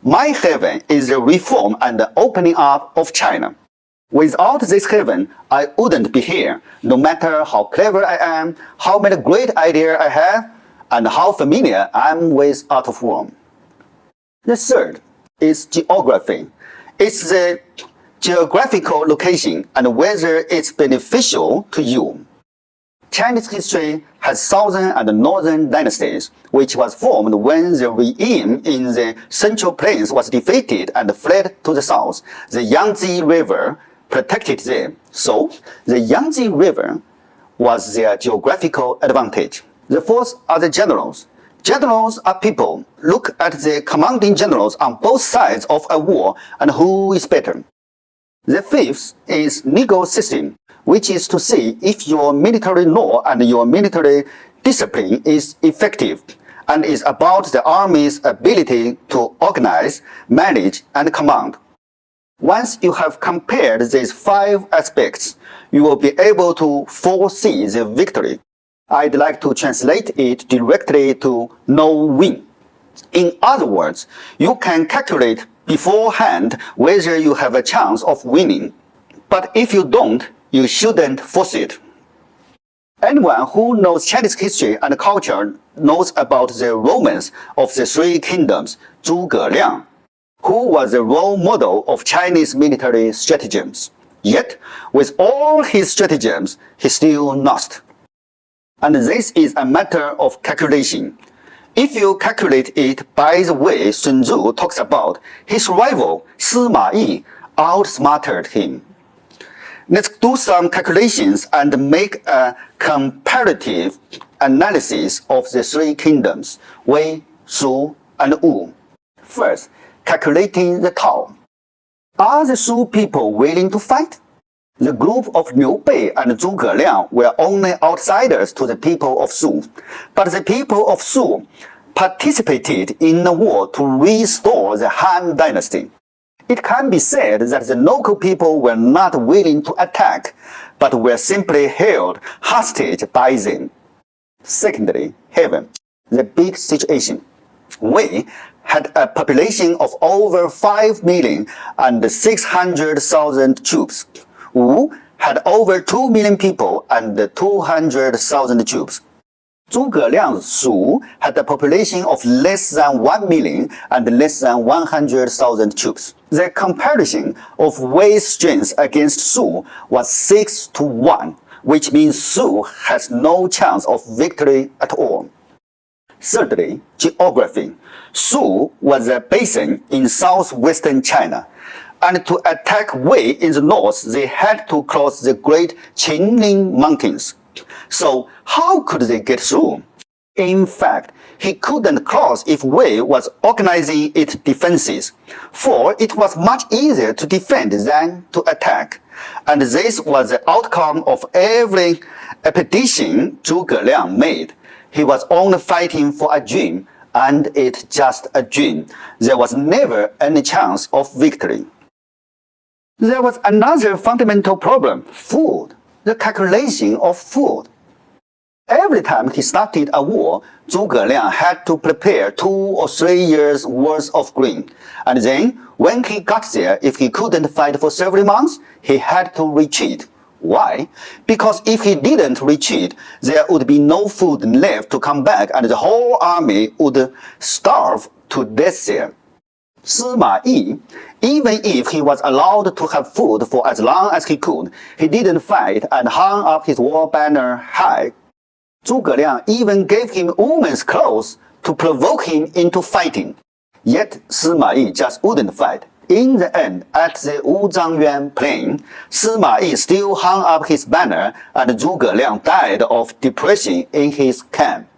My heaven is the reform and the opening up of China. Without this heaven, I wouldn't be here, no matter how clever I am, how many great ideas I have, and how familiar I am with art of war. The third is geography. It's the geographical location and whether it's beneficial to you. Chinese history has southern and northern dynasties, which was formed when the regime in the Central Plains was defeated and fled to the south. The Yangtze River protected them, so the Yangtze River was their geographical advantage. The fourth are the generals. Generals are people. Look at the commanding generals on both sides of a war and who is better. The fifth is legal system, which is to see if your military law and your military discipline is effective and is about the army's ability to organize, manage, and command. Once you have compared these 5 aspects, you will be able to foresee the victory. I'd like to translate it directly to no-win. In other words, you can calculate beforehand whether you have a chance of winning. But if you don't, you shouldn't force it. Anyone who knows Chinese history and culture knows about the Romans of the 3 kingdoms, Zhuge Liang, who was the role model of Chinese military stratagems. Yet, with all his stratagems, he still lost. And this is a matter of calculation. If you calculate it by the way Sun Tzu talks about, his rival, Sima Yi, outsmarted him. Let's do some calculations and make a comparative analysis of the 3 kingdoms, Wei, Shu, and Wu. First, calculating the Tao. Are the Shu people willing to fight? The group of Liu Bei and Zhuge Liang were only outsiders to the people of Shu, but the people of Shu participated in the war to restore the Han dynasty. It can be said that the local people were not willing to attack, but were simply held hostage by them. Secondly, heaven, the big situation. Wei had a population of over 5 million and 600,000 troops. Wu had over 2 million people and 200,000 troops. Zhuge Liang's Shu had a population of less than 1 million and less than 100,000 troops. The comparison of Wei's strength against Shu was 6 to 1, which means Shu has no chance of victory at all. Thirdly, geography. Shu was a basin in southwestern China, and to attack Wei in the north, they had to cross the great Qinling Mountains. So how could they get through? In fact, he couldn't cross if Wei was organizing its defenses, for it was much easier to defend than to attack. And this was the outcome of every expedition Zhuge Liang made. He was only fighting for a dream, and it's just a dream. There was never any chance of victory. There was another fundamental problem, food, the calculation of food. Every time he started a war, Zhuge Liang had to prepare 2 or 3 years' worth of grain. And then, when he got there, if he couldn't fight for several months, he had to retreat. Why? Because if he didn't retreat, there would be no food left to come back and the whole army would starve to death there. Sima Yi, even if he was allowed to have food for as long as he could, he didn't fight and hung up his war banner high. Zhuge Liang even gave him women's clothes to provoke him into fighting. Yet Sima Yi just wouldn't fight. In the end, at the Wuzhangyuan plain, Sima Yi still hung up his banner and Zhuge Liang died of depression in his camp.